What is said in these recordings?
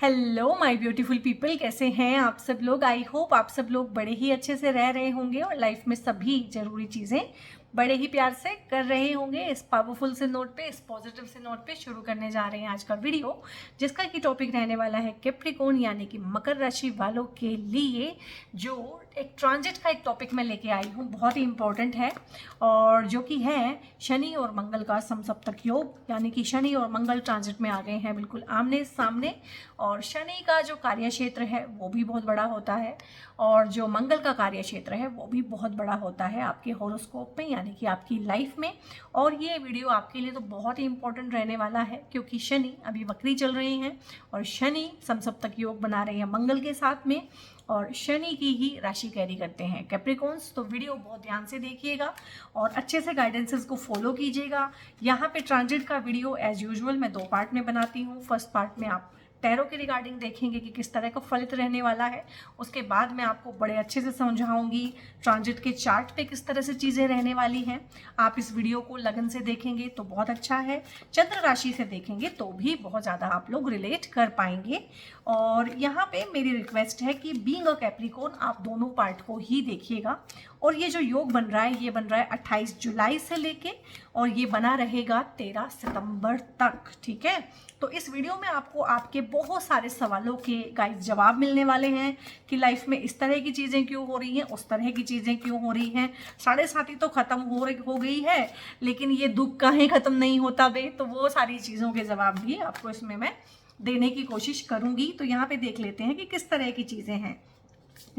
Hello my beautiful people, कैसे हैं आप सब लोग। आई होप आप सब लोग बड़े ही अच्छे से रह रहे होंगे और लाइफ में सभी जरूरी चीज़ें बड़े ही प्यार से कर रहे होंगे। इस पावरफुल से नोट पे, इस पॉजिटिव से नोट पे शुरू करने जा रहे हैं आज का वीडियो, जिसका की टॉपिक रहने वाला है कैप्रिकॉर्न यानी कि मकर राशि वालों के लिए जो एक ट्रांजिट का एक टॉपिक मैं लेके आई हूँ, बहुत ही इंपॉर्टेंट है और जो कि है शनि और मंगल का समसप्तक योग, यानी कि शनि और मंगल ट्रांजिट में आ गए हैं बिल्कुल आमने सामने। और शनि का जो कार्य क्षेत्र है वो भी बहुत बड़ा होता है और जो मंगल का कार्य क्षेत्र है वो भी बहुत बड़ा होता है आपके हॉरोस्कोप में, यानी कि आपकी लाइफ में। और ये वीडियो आपके लिए तो बहुत ही इंपॉर्टेंट रहने वाला है क्योंकि शनि अभी वक्री चल रहे हैं और शनि समसप्तक योग बना रहे हैं मंगल के साथ में और शनि की ही राशि कैरी करते हैं कैप्रिकॉर्न्स। तो वीडियो बहुत ध्यान से देखिएगा और अच्छे से गाइडेंसेस को फॉलो कीजिएगा। यहाँ पे ट्रांजिट का वीडियो एज यूजुअल मैं 2 पार्ट में बनाती हूँ। फर्स्ट पार्ट में आप टैरो के रिगार्डिंग देखेंगे कि किस तरह का फलित रहने वाला है, उसके बाद मैं आपको बड़े अच्छे से समझाऊंगी ट्रांजिट के चार्ट पे किस तरह से चीज़ें रहने वाली हैं। आप इस वीडियो को लगन से देखेंगे तो बहुत अच्छा है, चंद्र राशि से देखेंगे तो भी बहुत ज़्यादा आप लोग रिलेट कर पाएंगे। और यहाँ पे मेरी रिक्वेस्ट है कि बीइंग अ कैप्रिकॉर्न आप दोनों पार्ट को ही देखिएगा। और ये जो योग बन रहा है ये बन रहा है 28 जुलाई से लेके और ये बना रहेगा 13 सितंबर तक, ठीक है। तो इस वीडियो में आपको आपके बहुत सारे सवालों के गाइस जवाब मिलने वाले हैं कि लाइफ में इस तरह की चीज़ें क्यों हो रही हैं, उस तरह की चीज़ें क्यों हो रही हैं। 7.5 तो ख़त्म हो गई है, लेकिन ये दुख काहे ख़त्म नहीं होता बे। तो वो सारी चीज़ों के जवाब भी आपको इसमें मैं देने की कोशिश करूँगी। तो यहाँ पे देख लेते हैं कि किस तरह की चीज़ें हैं।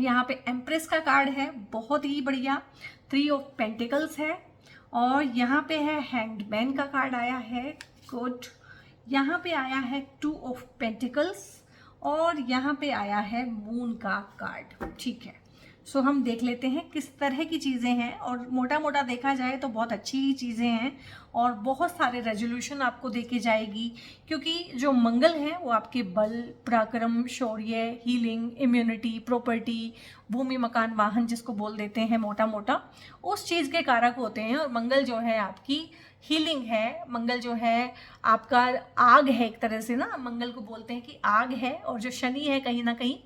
यहाँ पे एम्प्रेस का कार्ड है, बहुत ही बढ़िया। 3 ऑफ पेंटिकल्स है और यहाँ पे है हैंगमैन का कार्ड आया है, गुड। यहाँ पे आया है 2 ऑफ पेंटिकल्स और यहाँ पे आया है मून का कार्ड, ठीक है। सो हम देख लेते हैं किस तरह की चीज़ें हैं और मोटा मोटा देखा जाए तो बहुत अच्छी ही चीज़ें हैं और बहुत सारे रेजोल्यूशन आपको देके जाएगी क्योंकि जो मंगल है वो आपके बल, पराक्रम, शौर्य, हीलिंग, इम्यूनिटी, प्रॉपर्टी, भूमि, मकान, वाहन जिसको बोल देते हैं मोटा मोटा, उस चीज़ के कारक होते हैं। और मंगल जो है आपकी हीलिंग है, मंगल जो है आपका आग है, एक तरह से ना मंगल को बोलते हैं कि आग है। और जो शनि है कहीं ना कहीं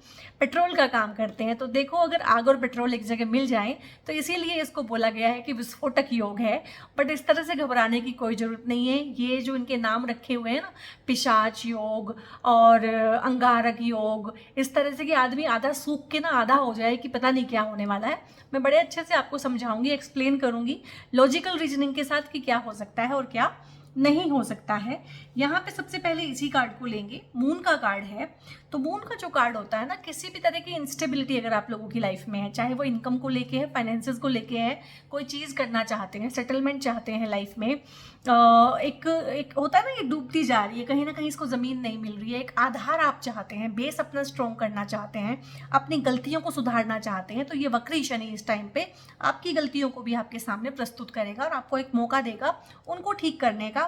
पेट्रोल का काम करते हैं। तो देखो अगर आग और पेट्रोल एक जगह मिल जाए तो इसीलिए इसको बोला गया है कि विस्फोटक योग है। बट इस तरह से घबराने की कोई ज़रूरत नहीं है। ये जो इनके नाम रखे हुए हैं ना, पिशाच योग और अंगारक योग, इस तरह से कि आदमी आधा सूख के ना आधा हो जाए कि पता नहीं क्या होने वाला है। मैं बड़े अच्छे से आपको समझाऊंगी, एक्सप्लेन करूंगी लॉजिकल रीजनिंग के साथ कि क्या हो सकता है और क्या नहीं हो सकता है। यहाँ पे सबसे पहले इसी कार्ड को लेंगे, मून का कार्ड है। तो मून का जो कार्ड होता है ना, किसी भी तरह की इंस्टेबिलिटी अगर आप लोगों की लाइफ में है, चाहे वो इनकम को लेके है, फाइनेंसेस को लेके है, कोई चीज़ करना चाहते हैं, सेटलमेंट चाहते हैं लाइफ में, एक होता है ना ये डूबती जा रही है, कहीं ना कहीं इसको ज़मीन नहीं मिल रही है, एक आधार आप चाहते हैं, बेस अपना स्ट्रॉन्ग करना चाहते हैं, अपनी गलतियों को सुधारना चाहते हैं, तो ये वक्री शनि इस टाइम पे आपकी गलतियों को भी आपके सामने प्रस्तुत करेगा और आपको एक मौका देगा उनको ठीक करने का।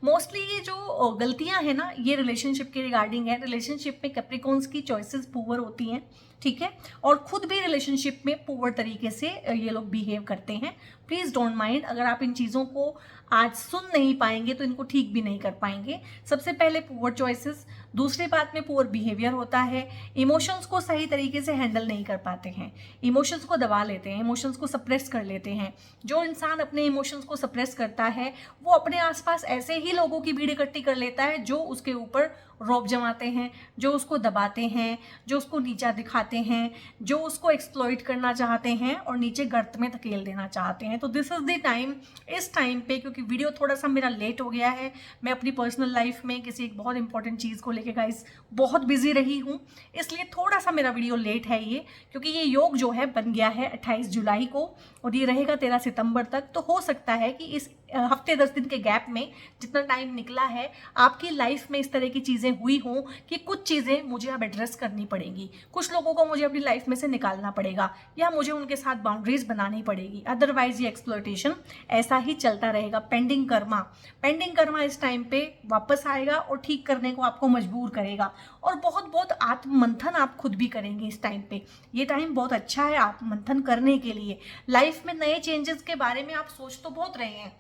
मोस्टली ये जो गलतियां हैं ना, ये रिलेशनशिप के रिगार्डिंग है। रिलेशनशिप में कैप्रिकॉर्न्स की चॉइसेस पुअर होती हैं, ठीक है, और खुद भी रिलेशनशिप में पुअर तरीके से ये लोग बिहेव करते हैं। प्लीज़ डोंट माइंड, अगर आप इन चीज़ों को आज सुन नहीं पाएंगे तो इनको ठीक भी नहीं कर पाएंगे। सबसे पहले पुअर चॉइसेस, दूसरी बात में पुअर बिहेवियर होता है। इमोशंस को सही तरीके से हैंडल नहीं कर पाते हैं, इमोशंस को दबा लेते हैं, इमोशंस को सप्रेस कर लेते हैं। जो इंसान अपने इमोशंस को सप्रेस करता है वो अपने आसपास ऐसे ही लोगों की भीड़ इकट्ठी कर लेता है जो उसके ऊपर रौब जमाते हैं, जो उसको दबाते हैं, जो उसको नीचा दिखाते हैं, जो उसको एक्सप्लॉइट करना चाहते हैं और नीचे गर्त में धकेल देना चाहते हैं। तो दिस इज़ द टाइम, इस टाइम पे, क्योंकि वीडियो थोड़ा सा मेरा लेट हो गया है, मैं अपनी पर्सनल लाइफ में किसी एक बहुत इंपॉर्टेंट चीज़ को लेके गाइस बहुत बिजी रही हूँ, इसलिए थोड़ा सा मेरा वीडियो लेट है ये, क्योंकि ये योग जो है बन गया है 28 जुलाई को और ये रहेगा 13 सितंबर तक। तो हो सकता है कि इस हफ्ते 10 दिन के गैप में जितना टाइम निकला है आपकी लाइफ में इस तरह की चीज़ें हुई हों कि कुछ चीज़ें मुझे अब एड्रेस करनी पड़ेंगी, कुछ लोगों को मुझे अपनी लाइफ में से निकालना पड़ेगा या मुझे उनके साथ बाउंड्रीज बनानी पड़ेगी। अदरवाइज ये एक्सप्लॉयटेशन ऐसा ही चलता रहेगा। पेंडिंग कर्मा इस टाइम पे वापस आएगा और ठीक करने को आपको मजबूर करेगा और बहुत बहुत आत्ममंथन आप खुद भी करेंगे इस टाइम पे। ये टाइम बहुत अच्छा है आत्ममंथन करने के लिए। लाइफ में नए चेंजेस के बारे में आप सोच तो बहुत रहे हैं,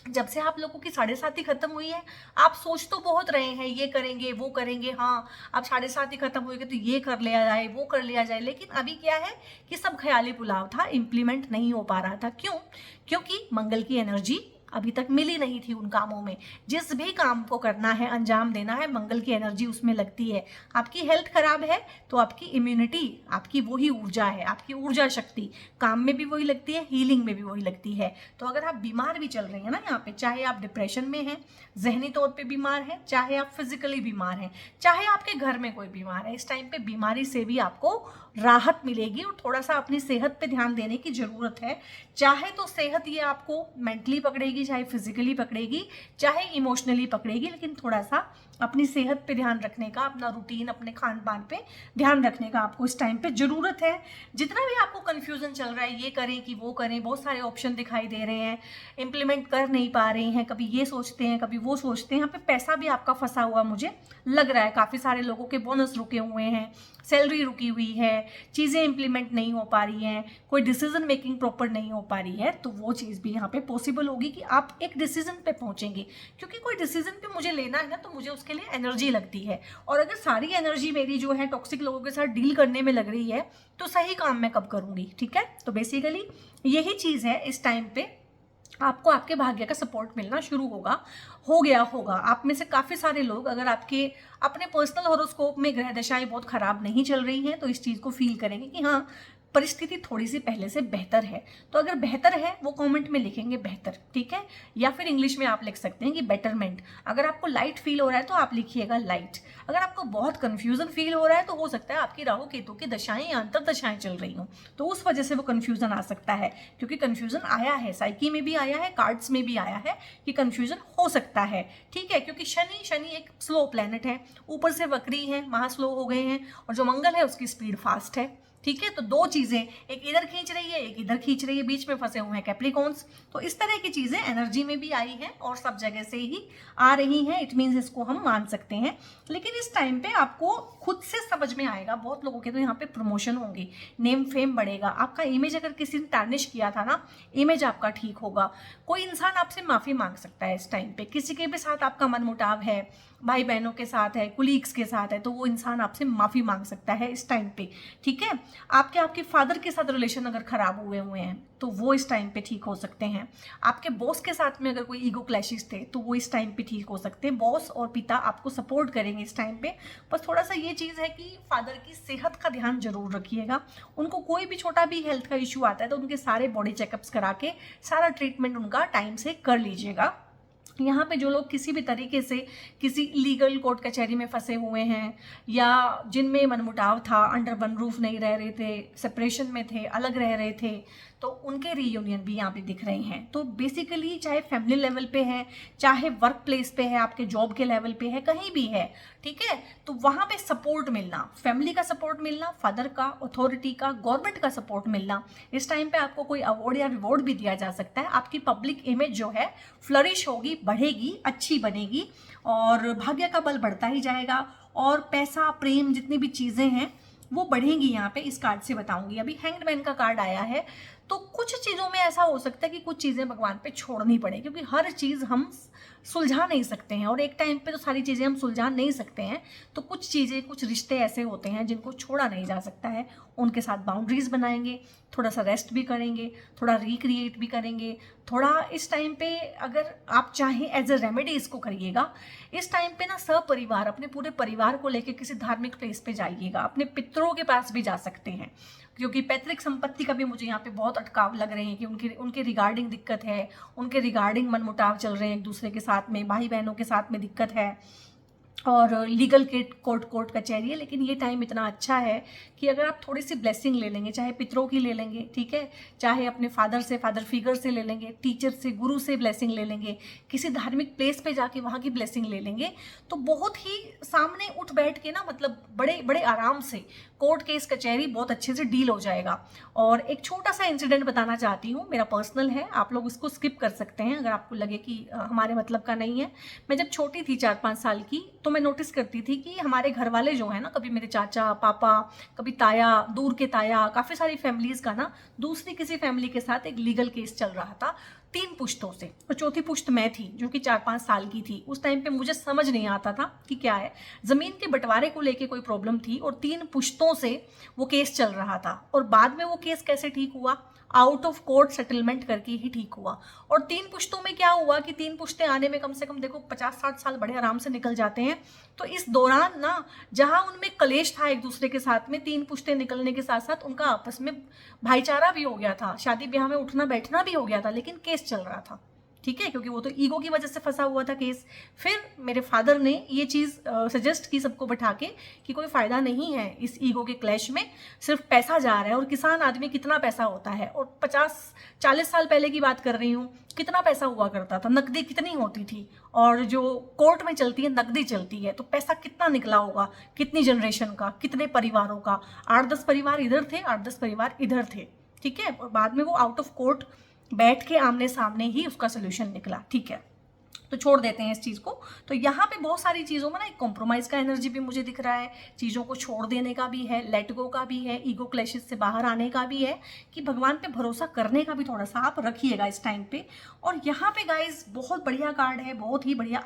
जब से आप लोगों की 7.5 खत्म हुई है, आप सोच तो बहुत रहे हैं ये करेंगे वो करेंगे, हाँ अब 7.5 खत्म हुई तो ये कर लिया जाए वो कर लिया जाए, लेकिन अभी क्या है कि सब ख्याली पुलाव था, इम्प्लीमेंट नहीं हो पा रहा था। क्यों? क्योंकि मंगल की एनर्जी अभी तक मिली नहीं थी उन कामों में। जिस भी काम को करना है, अंजाम देना है, मंगल की एनर्जी उसमें लगती है। आपकी हेल्थ खराब है तो आपकी इम्यूनिटी, आपकी वही ऊर्जा है, आपकी ऊर्जा शक्ति काम में भी वही लगती है, हीलिंग में भी वही लगती है। तो अगर आप बीमार भी चल रही हैं ना यहाँ पे, चाहे आप डिप्रेशन में हैं, जहनी तौर पे बीमार हैं, चाहे आप फिजिकली बीमार हैं, चाहे आपके घर में कोई बीमार है, इस टाइम पे बीमारी से भी आपको राहत मिलेगी और थोड़ा सा अपनी सेहत पे ध्यान देने की ज़रूरत है। चाहे तो सेहत ये आपको मेंटली पकड़ेगी, चाहे फिजिकली पकड़ेगी, चाहे इमोशनली पकड़ेगी, लेकिन थोड़ा सा अपनी सेहत पे ध्यान रखने का, अपना रूटीन, अपने खान पान पे ध्यान रखने का आपको इस टाइम पे ज़रूरत है। जितना भी आपको कन्फ्यूज़न चल रहा है, ये करें कि वो करें, बहुत सारे ऑप्शन दिखाई दे रहे हैं, इम्प्लीमेंट कर नहीं पा रहे हैं, कभी ये सोचते हैं कभी वो सोचते हैं, यहाँ पे पैसा भी आपका फंसा हुआ मुझे लग रहा है। काफ़ी सारे लोगों के बोनस रुके हुए हैं, सैलरी रुकी हुई है, चीज़ें इम्प्लीमेंट नहीं हो पा रही हैं, कोई डिसीजन मेकिंग प्रॉपर नहीं हो पा रही है, तो वो चीज़ भी यहाँ पे पॉसिबल होगी कि आप एक डिसीजन पे पहुँचेंगे। क्योंकि कोई डिसीजन पे मुझे लेना है ना, तो मुझे उसके लिए एनर्जी लगती है, और अगर सारी एनर्जी मेरी जो है टॉक्सिक लोगों के साथ डील करने में लग रही है, तो सही काम मैं कब करूँगी? ठीक है, तो बेसिकली यही चीज़ है। इस टाइम पे आपको आपके भाग्य का सपोर्ट मिलना शुरू हो गया होगा। आप में से काफ़ी सारे लोग, अगर आपके अपने पर्सनल हॉरोस्कोप में ग्रह दशाएं बहुत ख़राब नहीं चल रही हैं, तो इस चीज़ को फील करेंगे कि हाँ, परिस्थिति थोड़ी सी पहले से बेहतर है। तो अगर बेहतर है वो कमेंट में लिखेंगे बेहतर, ठीक है, या फिर इंग्लिश में आप लिख सकते हैं कि बेटरमेंट। अगर आपको लाइट फील हो रहा है तो आप लिखिएगा लाइट। अगर आपको बहुत कन्फ्यूजन फील हो रहा है तो हो सकता है आपकी राहु केतु की दशाएं या अंतर दशाएं चल रही हों, तो उस वजह से वो कन्फ्यूजन आ सकता है। क्योंकि कन्फ्यूजन आया है, साइकी में भी आया है, कार्ड्स में भी आया है कि कन्फ्यूजन हो सकता है। ठीक है, क्योंकि शनि एक स्लो प्लैनेट है, ऊपर से वक्री है, महा स्लो हो गए हैं, और जो मंगल है उसकी स्पीड फास्ट है। ठीक है, तो दो चीजें, एक इधर खींच रही है एक इधर खींच रही है, बीच में फंसे हुए हैं कैप्रिकॉन्स। तो इस तरह की चीजें एनर्जी में भी आई हैं और सब जगह से ही आ रही हैं। इट मीन्स इसको हम मान सकते हैं। लेकिन इस टाइम पे आपको खुद से समझ में आएगा, बहुत लोगों के तो यहाँ पे प्रमोशन होंगे, नेम फेम बढ़ेगा, आपका इमेज अगर किसी ने टार्निश किया था ना, इमेज आपका ठीक होगा। कोई इंसान आपसे माफी मांग सकता है इस टाइम पे, किसी के भी साथ आपका मनमुटाव है, भाई बहनों के साथ है, कुलीग्स के साथ है, तो वो इंसान आपसे माफी मांग सकता है इस टाइम पे। ठीक है, आपके फादर के साथ रिलेशन अगर खराब हुए हैं तो वो इस टाइम पे ठीक हो सकते हैं। आपके बॉस के साथ में अगर कोई ईगो क्लैशेस थे तो वो इस टाइम पे ठीक हो सकते हैं। बॉस और पिता आपको सपोर्ट करेंगे इस टाइम पे। बस थोड़ा सा ये चीज़ है कि फादर की सेहत का ध्यान जरूर रखिएगा। उनको कोई भी छोटा भी हेल्थ का इशू आता है तो उनके सारे बॉडी चेकअप्स करा के सारा ट्रीटमेंट उनका टाइम से कर लीजिएगा। यहाँ पे जो लोग किसी भी तरीके से किसी लीगल कोर्ट कचहरी में फंसे हुए हैं, या जिनमें मनमुटाव था, अंडर वन रूफ नहीं रह रहे थे, सेपरेशन में थे, अलग रह रहे थे, तो उनके रीयूनियन भी यहाँ पे दिख रहे हैं। तो बेसिकली चाहे फैमिली लेवल पे है, चाहे वर्क प्लेस पे है, आपके जॉब के लेवल पे है, कहीं भी है, ठीक है, तो वहाँ पे सपोर्ट मिलना, फैमिली का सपोर्ट मिलना, फादर का, अथॉरिटी का, गवर्नमेंट का सपोर्ट मिलना। इस टाइम पे आपको कोई अवार्ड या रिवॉर्ड भी दिया जा सकता है। आपकी पब्लिक इमेज जो है फ्लरिश होगी, बढ़ेगी, अच्छी बनेगी, और भाग्य का बल बढ़ता ही जाएगा, और पैसा, प्रेम, जितनी भी चीज़ें हैं वो बढ़ेंगी। यहाँ पे इस कार्ड से बताऊंगी। अभी हैंग्ड मैन का कार्ड आया है, तो कुछ चीज़ों में ऐसा हो सकता है कि कुछ चीज़ें भगवान पे छोड़नी पड़े, क्योंकि हर चीज़ हम सुलझा नहीं सकते हैं, और एक टाइम पे तो सारी चीज़ें हम सुलझा नहीं सकते हैं। तो कुछ चीज़ें, कुछ रिश्ते ऐसे होते हैं जिनको छोड़ा नहीं जा सकता है, उनके साथ बाउंड्रीज बनाएंगे, थोड़ा सा रेस्ट भी करेंगे, थोड़ा रिक्रिएट भी करेंगे, थोड़ा इस टाइम पे अगर आप चाहें एज अ रेमेडी इसको करिएगा। इस टाइम पे ना सपरिवार अपने पूरे परिवार को लेकर किसी धार्मिक प्लेस पे जाइएगा, अपने पितरों के पास भी जा सकते हैं, क्योंकि पैतृक संपत्ति का भी मुझे यहाँ पे बहुत अटकाव लग रहे हैं कि उनके रिगार्डिंग दिक्कत है, उनके रिगार्डिंग मनमुटाव चल रहे हैं एक दूसरे के साथ में, भाई बहनों के साथ में दिक्कत है, और लीगल के कोर्ट कचहरी है। लेकिन ये टाइम इतना अच्छा है कि अगर आप थोड़ी सी ब्लेसिंग ले लेंगे, चाहे पितरों की ले लेंगे, ठीक है, चाहे अपने फादर फिगर से ले लेंगे, टीचर से, गुरु से ब्लेसिंग ले लेंगे, किसी धार्मिक प्लेस पे जाके वहाँ की ब्लेसिंग ले लेंगे, तो बहुत ही सामने उठ बैठ के ना, मतलब बड़े बड़े आराम से कोर्ट केस कचहरी बहुत अच्छे से डील हो जाएगा। और एक छोटा सा इंसिडेंट बताना चाहती हूँ, मेरा पर्सनल है, आप लोग उसको स्किप कर सकते हैं अगर आपको लगे कि हमारे मतलब का नहीं है। मैं जब छोटी थी 4-5 साल की, तो मैं नोटिस करती थी कि हमारे घर वाले जो है ना, कभी मेरे चाचा पापा, कभी ताया, दूर के ताया, काफ़ी सारी फैमिलीज़ का ना दूसरी किसी फैमिली के साथ एक लीगल केस चल रहा था। 3 पुश्तों से, और चौथी पुश्त मैं थी जो कि 4-5 साल की थी। उस टाइम पे मुझे समझ नहीं आता था कि क्या है, ज़मीन के बंटवारे को लेके कोई प्रॉब्लम थी और 3 पुश्तों से वो केस चल रहा था। और बाद में वो केस कैसे ठीक हुआ, आउट ऑफ कोर्ट सेटलमेंट करके ही ठीक हुआ। और 3 पुश्तों में क्या हुआ कि 3 पुश्तें आने में कम से कम देखो 50-60 साल बड़े आराम से निकल जाते हैं। तो इस दौरान ना, जहां उनमें कलेश था एक दूसरे के साथ में, 3 पुश्तें निकलने के साथ साथ उनका आपस में भाईचारा भी हो गया था, शादी ब्याह में उठना बैठना भी हो गया था, लेकिन केस चल रहा था। ठीक है, क्योंकि वो तो ईगो की वजह से फंसा हुआ था केस। फिर मेरे फादर ने ये चीज़ सजेस्ट की सबको बैठा के कि कोई फ़ायदा नहीं है इस ईगो के क्लैश में, सिर्फ पैसा जा रहा है। और किसान आदमी कितना पैसा होता है, और 50-40 साल पहले की बात कर रही हूँ, कितना पैसा हुआ करता था, नकदी कितनी होती थी, और जो कोर्ट में चलती है नकदी चलती है, तो पैसा कितना निकला होगा, कितनी जनरेशन का, कितने परिवारों का। 8-10 परिवार इधर थे, 8-10 परिवार इधर थे। ठीक है, और बाद में वो आउट ऑफ कोर्ट बैठ के आमने सामने ही उसका सोल्यूशन निकला। ठीक है, तो छोड़ देते हैं इस चीज़ को। तो यहाँ पे बहुत सारी चीज़ों में ना एक कॉम्प्रोमाइज़ का एनर्जी भी मुझे दिख रहा है, चीज़ों को छोड़ देने का भी है, लेट गो का भी है, ईगो क्लैशेस से बाहर आने का भी है, कि भगवान पे भरोसा करने का भी थोड़ा सा आप रखिएगा इस टाइम पे। और यहाँ पे गाइज बहुत बढ़िया कार्ड है, बहुत ही बढ़िया।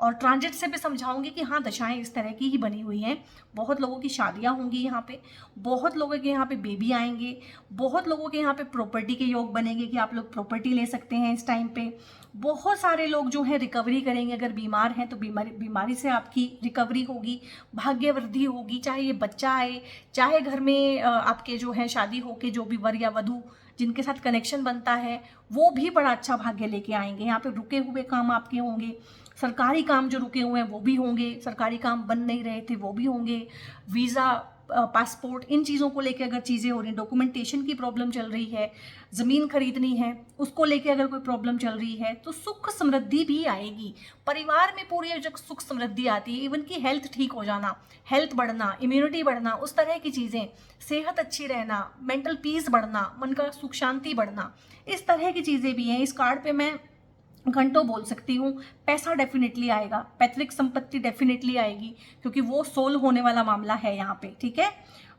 और ट्रांजिट से भी समझाऊंगी कि हाँ, दशाएं इस तरह की ही बनी हुई हैं। बहुत लोगों की शादियाँ होंगी यहाँ पे, बहुत लोगों के यहाँ पे बेबी आएंगे, बहुत लोगों के यहाँ पे प्रॉपर्टी के योग बनेंगे कि आप लोग प्रॉपर्टी ले सकते हैं इस टाइम पे। बहुत सारे लोग जो है रिकवरी करेंगे, अगर बीमार हैं तो बीमारी से आपकी रिकवरी होगी, भाग्य वृद्धि होगी, चाहे ये बच्चा आए, चाहे घर में आपके जो है शादी होके जो भी वर या वधू जिनके साथ कनेक्शन बनता है, वो भी बड़ा अच्छा भाग्य लेके आएंगे। यहाँ पे रुके हुए काम आपके होंगे, सरकारी काम जो रुके हुए हैं वो भी होंगे, सरकारी काम बन नहीं रहे थे वो भी होंगे, वीज़ा, पासपोर्ट, इन चीज़ों को लेके अगर चीज़ें हो रही हैं, डॉक्यूमेंटेशन की प्रॉब्लम चल रही है, ज़मीन खरीदनी है उसको लेके अगर कोई प्रॉब्लम चल रही है, तो सुख समृद्धि भी आएगी। परिवार में पूरी जब सुख समृद्धि आती है, इवन की हेल्थ ठीक हो जाना, हेल्थ बढ़ना, इम्यूनिटी बढ़ना, उस तरह की चीज़ें, सेहत अच्छी रहना, मेंटल पीस बढ़ना, मन का सुख शांति बढ़ना, इस तरह की चीज़ें भी हैं। इस कार्ड पे मैं घंटों बोल सकती हूँ। पैसा डेफिनेटली आएगा, पैतृक संपत्ति डेफिनेटली आएगी, क्योंकि वो सोल होने वाला मामला है यहाँ पे। ठीक है,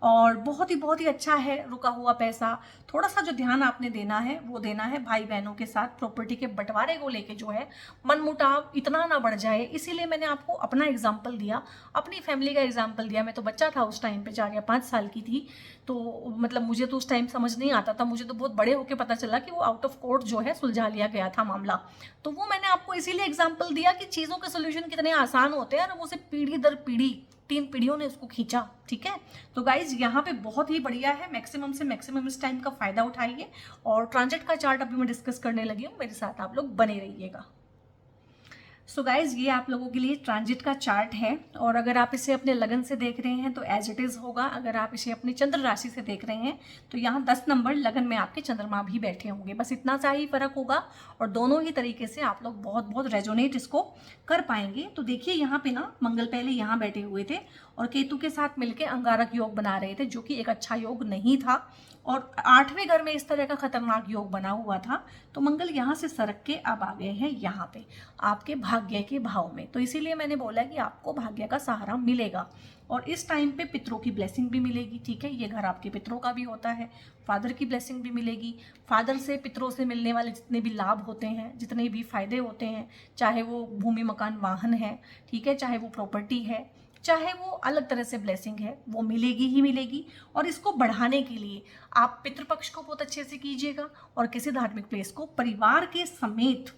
और बहुत ही अच्छा है रुका हुआ पैसा। थोड़ा सा जो ध्यान आपने देना है वो देना है भाई बहनों के साथ, प्रॉपर्टी के बंटवारे को लेके जो है मनमुटाव इतना ना बढ़ जाए। इसीलिए मैंने आपको अपना एग्जाम्पल दिया, अपनी फैमिली का एग्जाम्पल दिया। मैं तो बच्चा था उस टाइम पे, 4 या 5 साल की थी, तो मतलब मुझे तो उस टाइम समझ नहीं आता था। मुझे तो बहुत बड़े होकर पता चला कि वो आउट ऑफ कोर्ट जो है सुलझा लिया गया था मामला। तो वो मैंने आपको इसीलिए एग्जाम्पल दिया कि चीज़ों के सोल्यूशन कितने आसान होते हैं, और वो सिर्फ पीढ़ी दर पीढ़ी 3 पीढ़ियों ने उसको खींचा। ठीक है, तो गाइज यहाँ पे बहुत ही बढ़िया है, मैक्सिमम से मैक्सिमम इस टाइम का फायदा उठाइए। और ट्रांजिट का चार्ट अभी मैं डिस्कस करने लगी हूँ, मेरे साथ आप लोग बने रहिएगा। सो गाइज, ये आप लोगों के लिए ट्रांजिट का चार्ट है, और अगर आप इसे अपने लगन से देख रहे हैं तो एज इट इज़ होगा। अगर आप इसे अपनी चंद्र राशि से देख रहे हैं तो यहाँ 10 नंबर लगन में आपके चंद्रमा भी बैठे होंगे, बस इतना सा ही फर्क होगा। और दोनों ही तरीके से आप लोग बहुत रेजोनेट इसको कर पाएंगे। तो देखिए यहाँ पे ना, मंगल पहले यहाँ बैठे हुए थे और केतु के साथ मिलकर अंगारक योग बना रहे थे, जो कि एक अच्छा योग नहीं था, और 8वें घर में इस तरह का खतरनाक योग बना हुआ था। तो मंगल यहाँ से सरक के अब आ गए हैं यहाँ पे आपके भाग्य के भाव में। तो इसीलिए मैंने बोला कि आपको भाग्य का सहारा मिलेगा, और इस टाइम पे पितरों की ब्लेसिंग भी मिलेगी। ठीक है, ये घर आपके पितरों का भी होता है, फादर की ब्लेसिंग भी मिलेगी। फादर से, पितरों से मिलने वाले जितने भी लाभ होते हैं, जितने भी फायदे होते हैं, चाहे वो भूमि मकान वाहन है, ठीक है, चाहे वो प्रॉपर्टी है, चाहे वो अलग तरह से ब्लेसिंग है, वो मिलेगी ही मिलेगी। और इसको बढ़ाने के लिए आप पितृपक्ष को बहुत अच्छे से कीजिएगा, और किसी धार्मिक प्लेस को परिवार के समेत,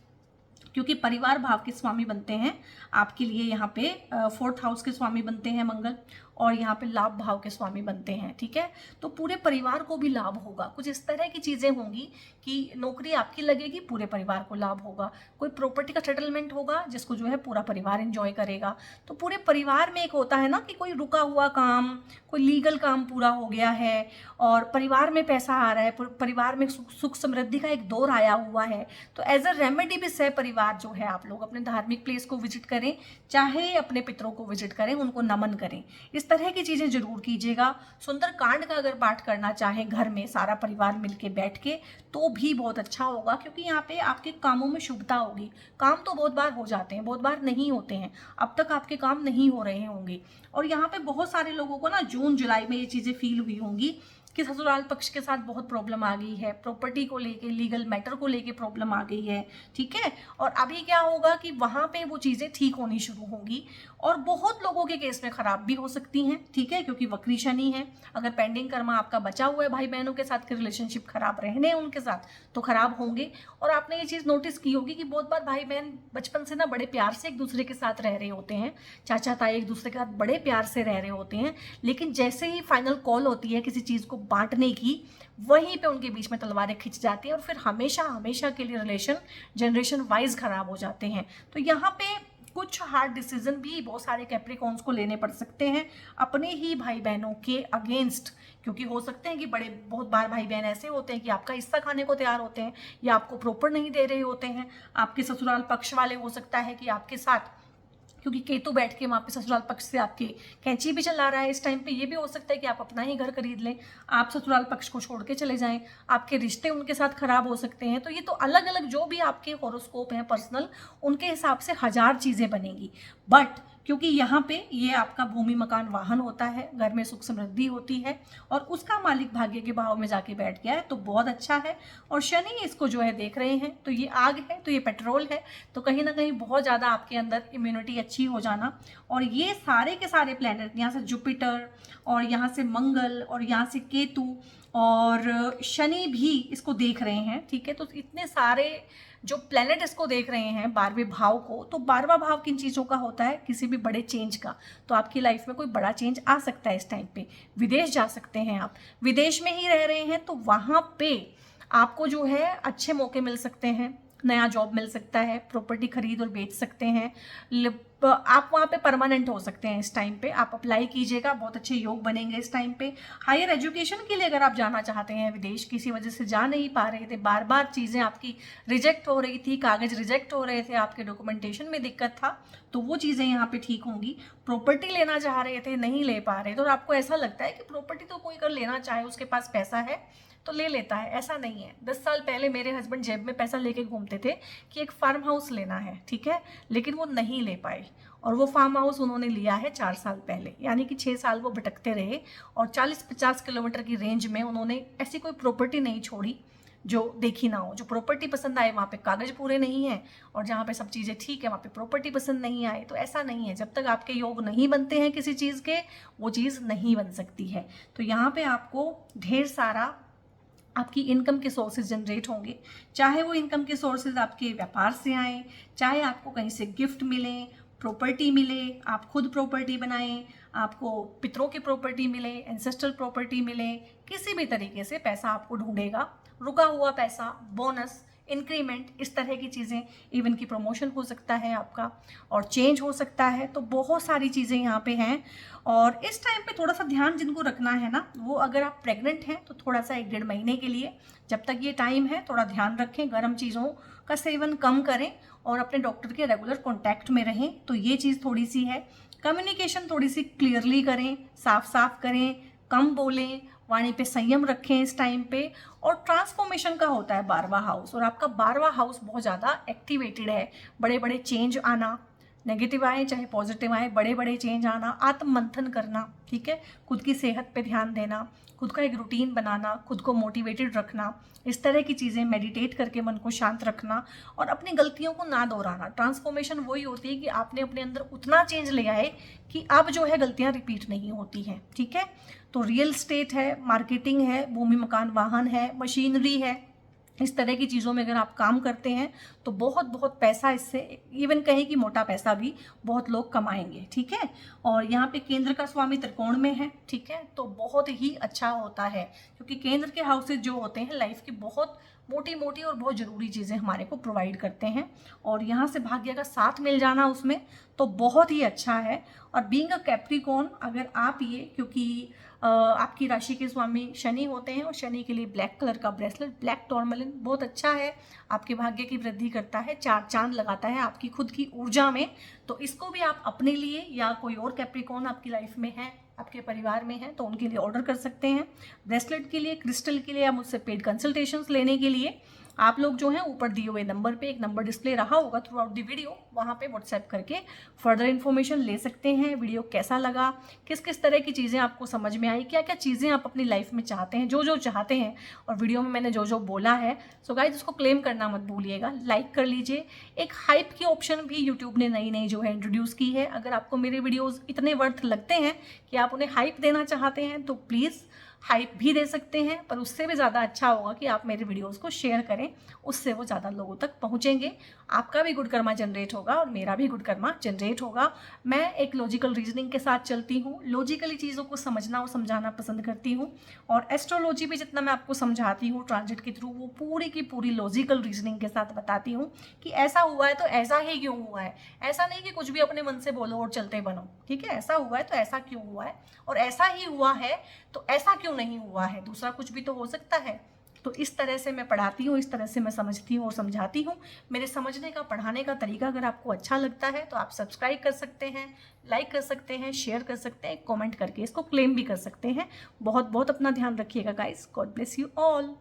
क्योंकि परिवार भाव के स्वामी बनते हैं आपके लिए, यहाँ पे 4th हाउस के स्वामी बनते हैं मंगल, और यहाँ पे लाभ भाव के स्वामी बनते हैं। ठीक है, तो पूरे परिवार को भी लाभ होगा। कुछ इस तरह की चीज़ें होंगी कि नौकरी आपकी लगेगी, पूरे परिवार को लाभ होगा। कोई प्रॉपर्टी का सेटलमेंट होगा जिसको जो है पूरा परिवार एंजॉय करेगा। तो पूरे परिवार में एक होता है ना कि कोई रुका हुआ काम, कोई लीगल काम पूरा हो गया है, और परिवार में पैसा आ रहा है, परिवार में सुख समृद्धि का एक दौर आया हुआ है। तो एज अ रेमेडी भी सह परिवार जो है आप लोग अपने धार्मिक प्लेस को विजिट करें, चाहे अपने पितरों को विजिट करें, उनको नमन करें, इस तरह की चीज़ें जरूर कीजिएगा। सुंदरकांड का अगर पाठ करना चाहे घर में सारा परिवार मिलके बैठ के, तो भी बहुत अच्छा होगा, क्योंकि यहाँ पे आपके कामों में शुभता होगी। काम तो बहुत बार हो जाते हैं, बहुत बार नहीं होते हैं, अब तक आपके काम नहीं हो रहे होंगे। और यहाँ पे बहुत सारे लोगों को ना जून जुलाई में ये चीज़ें फील हुई होंगी कि ससुराल पक्ष के साथ बहुत प्रॉब्लम आ गई है, प्रॉपर्टी को लेके, लीगल मैटर को लेके प्रॉब्लम आ गई है, ठीक है। और अभी क्या होगा कि वहाँ पे वो चीज़ें ठीक होनी शुरू होंगी और बहुत लोगों के केस में खराब भी हो सकती हैं, ठीक है, क्योंकि वक्री शनि है। अगर पेंडिंग कर्मा आपका बचा हुआ है भाई बहनों के साथ के रिलेशनशिप खराब रहने हैं उनके साथ, तो खराब होंगे। और आपने ये चीज़ नोटिस की होगी कि बहुत बार भाई बहन बचपन से ना बड़े प्यार से एक दूसरे के साथ रह रहे होते हैं, चाचा ताई एक दूसरे के साथ बड़े प्यार से रह रहे होते हैं, लेकिन जैसे ही फाइनल कॉल होती है किसी चीज़ को बांटने की, वहीं पे उनके बीच में तलवारें खिंच जाती हैं और फिर हमेशा हमेशा के लिए रिलेशन जनरेशन वाइज खराब हो जाते हैं। तो यहाँ पे कुछ हार्ड डिसीजन भी बहुत सारे कैप्रिकॉन्स को लेने पड़ सकते हैं अपने ही भाई बहनों के अगेंस्ट, क्योंकि हो सकते हैं कि बहुत बार भाई बहन ऐसे होते हैं कि आपका हिस्सा खाने को तैयार होते हैं या आपको प्रॉपर नहीं दे रहे होते हैं। आपके ससुराल पक्ष वाले हो सकता है कि आपके साथ, क्योंकि केतु बैठ के वहाँ पे ससुराल पक्ष से आपकी कैंची भी चला रहा है इस टाइम पे, ये भी हो सकता है कि आप अपना ही घर खरीद लें, आप ससुराल पक्ष को छोड़ के चले जाएं, आपके रिश्ते उनके साथ खराब हो सकते हैं। तो ये तो अलग अलग जो भी आपके हॉरोस्कोप हैं पर्सनल, उनके हिसाब से हजार चीज़ें बनेंगी। बट क्योंकि यहाँ पे ये आपका भूमि मकान वाहन होता है, घर में सुख समृद्धि होती है और उसका मालिक भाग्य के भाव में जाके बैठ गया है, तो बहुत अच्छा है। और शनि इसको जो है देख रहे हैं, तो ये आग है, तो ये पेट्रोल है, तो कहीं ना कहीं बहुत ज़्यादा आपके अंदर इम्यूनिटी अच्छी हो जाना। और ये सारे के सारे प्लैनेट, यहाँ से जुपिटर और यहाँ से मंगल और यहाँ से केतु और शनि भी इसको देख रहे हैं, ठीक है। तो इतने सारे जो प्लैनेट इसको देख रहे हैं 12वें भाव को, तो 12वां भाव किन चीज़ों का होता है, किसी भी बड़े चेंज का। तो आपकी लाइफ में कोई बड़ा चेंज आ सकता है इस टाइम पे, विदेश जा सकते हैं आप, विदेश में ही रह रहे हैं तो वहाँ पे आपको जो है अच्छे मौके मिल सकते हैं, नया जॉब मिल सकता है, प्रॉपर्टी खरीद और बेच सकते हैं, आप वहाँ पे परमानेंट हो सकते हैं। इस टाइम पे आप अप्लाई कीजिएगा, बहुत अच्छे योग बनेंगे इस टाइम पे। हायर एजुकेशन के लिए अगर आप जाना चाहते हैं विदेश, किसी वजह से जा नहीं पा रहे थे, बार बार चीज़ें आपकी रिजेक्ट हो रही थी, कागज़ रिजेक्ट हो रहे थे, आपके डॉक्यूमेंटेशन में दिक्कत था, तो वो चीज़ें यहाँ पे ठीक होंगी। प्रॉपर्टी लेना चाह रहे थे, नहीं ले पा रहे, तो आपको ऐसा लगता है कि प्रॉपर्टी तो कोई अगर लेना चाहे, उसके पास पैसा है तो ले लेता है, ऐसा नहीं है। 10 साल पहले मेरे हस्बैंड जेब में पैसा लेके घूमते थे कि एक फार्म हाउस लेना है, ठीक है, लेकिन वो नहीं ले पाए और वो फार्म हाउस उन्होंने लिया है 4 साल पहले, यानी कि 6 साल वो भटकते रहे और 40-50 किलोमीटर की रेंज में उन्होंने ऐसी कोई प्रॉपर्टी नहीं छोड़ी जो देखी ना हो। जो प्रॉपर्टी पसंद आए वहाँ पे कागज़ पूरे नहीं हैं और जहाँ पे सब चीज़ें ठीक है वहाँ पे प्रॉपर्टी पसंद नहीं आए। तो ऐसा नहीं है, जब तक आपके योग नहीं बनते हैं किसी चीज़ के, वो चीज़ नहीं बन सकती है। तो यहाँ पे आपको ढेर सारा आपकी इनकम के सोर्सेज जनरेट होंगे, चाहे वो इनकम के सोर्सेज आपके व्यापार से आए, चाहे आपको कहीं से गिफ्ट मिले, प्रॉपर्टी मिले, आप खुद प्रॉपर्टी बनाएं, आपको पितरों की प्रॉपर्टी मिले, एंसेस्ट्रल प्रॉपर्टी मिले, किसी भी तरीके से पैसा आपको ढूंढेगा, रुका हुआ पैसा, बोनस, इंक्रीमेंट, इस तरह की चीज़ें, इवन की प्रमोशन हो सकता है आपका और चेंज हो सकता है। तो बहुत सारी चीज़ें यहाँ पे हैं। और इस टाइम पे थोड़ा सा ध्यान जिनको रखना है ना, वो अगर आप प्रेग्नेंट हैं तो थोड़ा सा 1-1.5 महीने के लिए, जब तक ये टाइम है, थोड़ा ध्यान रखें, गर्म चीज़ों का सेवन कम करें और अपने डॉक्टर के रेगुलर कॉन्टैक्ट में रहें। तो ये चीज़ थोड़ी सी है। कम्युनिकेशन थोड़ी सी क्लियरली करें, साफ साफ करें, कम बोलें, वाणी पे संयम रखें इस टाइम पे। और ट्रांसफॉर्मेशन का होता है 12वां हाउस और आपका 12वां हाउस बहुत ज़्यादा एक्टिवेटेड है। बड़े बड़े चेंज आना, नेगेटिव आए चाहे पॉजिटिव आए, बड़े बड़े चेंज आना, आत्म मंथन करना, ठीक है, खुद की सेहत पे ध्यान देना, खुद का एक रूटीन बनाना, खुद को मोटिवेटेड रखना, इस तरह की चीज़ें, मेडिटेट करके मन को शांत रखना और अपनी गलतियों को ना दोहराना। ट्रांसफॉर्मेशन वही होती है कि आपने अपने अंदर उतना चेंज ले आए कि अब जो है गलतियाँ रिपीट नहीं होती हैं, ठीक है। तो रियल स्टेट है, मार्केटिंग है, भूमि मकान वाहन है, मशीनरी है, इस तरह की चीज़ों में अगर आप काम करते हैं तो बहुत बहुत पैसा इससे, इवन कहें कि मोटा पैसा भी बहुत लोग कमाएंगे, ठीक है। और यहाँ पे केंद्र का स्वामी त्रिकोण में है, ठीक है, तो बहुत ही अच्छा होता है क्योंकि केंद्र के हाउसेज जो होते हैं लाइफ की बहुत मोटी मोटी और बहुत ज़रूरी चीज़ें हमारे को प्रोवाइड करते हैं और यहाँ से भाग्य का साथ मिल जाना उसमें तो बहुत ही अच्छा है। और बीइंग अ कैप्रिकॉर्न, अगर आप ये, क्योंकि आपकी राशि के स्वामी शनि होते हैं और शनि के लिए ब्लैक कलर का ब्रेसलेट, ब्लैक टॉर्मलिन बहुत अच्छा है, आपके भाग्य की वृद्धि करता है, 4 चांद लगाता है आपकी खुद की ऊर्जा में। तो इसको भी आप अपने लिए या कोई और कैप्रिकॉर्न आपकी लाइफ में है, आपके परिवार में है, तो उनके लिए ऑर्डर कर सकते हैं। ब्रेसलेट के लिए, क्रिस्टल के लिए या मुझसे पेड कंसल्टेशंस लेने के लिए आप लोग जो है ऊपर दिए हुए नंबर पे, एक नंबर डिस्प्ले रहा होगा थ्रू आउट द वीडियो, वहाँ पे व्हाट्सएप करके फर्दर इन्फॉर्मेशन ले सकते हैं। वीडियो कैसा लगा, किस किस तरह की चीज़ें आपको समझ में आई, क्या क्या चीज़ें आप अपनी लाइफ में चाहते हैं, जो जो चाहते हैं, और वीडियो में मैंने जो जो बोला है, सो गाइस उसको क्लेम करना मत भूलिएगा, लाइक कर लीजिए। एक हाइप की ऑप्शन भी यूट्यूब ने नई नई जो है इंट्रोड्यूस की है। अगर आपको मेरे वीडियोज़ इतने वर्थ लगते हैं कि आप उन्हें हाइप देना चाहते हैं तो प्लीज़ हाइप भी दे सकते हैं, पर उससे भी ज़्यादा अच्छा होगा कि आप मेरे वीडियोस को शेयर करें, उससे वो ज़्यादा लोगों तक पहुँचेंगे। आपका भी गुड कर्मा जनरेट होगा और मेरा भी गुड कर्मा जनरेट होगा। मैं एक लॉजिकल रीजनिंग के साथ चलती हूँ, लॉजिकली चीज़ों को समझना और समझाना पसंद करती हूँ, और एस्ट्रोलॉजी भी जितना मैं आपको समझाती हूँ ट्रांजिट के थ्रू, वो पूरी की पूरी लॉजिकल रीजनिंग के साथ बताती हूँ कि ऐसा हुआ है तो ऐसा ही क्यों हुआ है। ऐसा नहीं कि कुछ भी अपने मन से बोलो और चलते बनो, ठीक है। ऐसा हुआ है तो ऐसा क्यों हुआ है, और ऐसा ही हुआ है तो ऐसा क्यों नहीं हुआ है, दूसरा कुछ भी तो हो सकता है। तो इस तरह से मैं पढ़ाती हूँ, इस तरह से मैं समझती हूँ और समझाती हूँ। मेरे समझने का, पढ़ाने का तरीका अगर आपको अच्छा लगता है तो आप सब्सक्राइब कर सकते हैं, लाइक कर सकते हैं, शेयर कर सकते हैं, कमेंट करके इसको क्लेम भी कर सकते हैं। बहुत बहुत अपना ध्यान रखिएगा guys. God bless you all.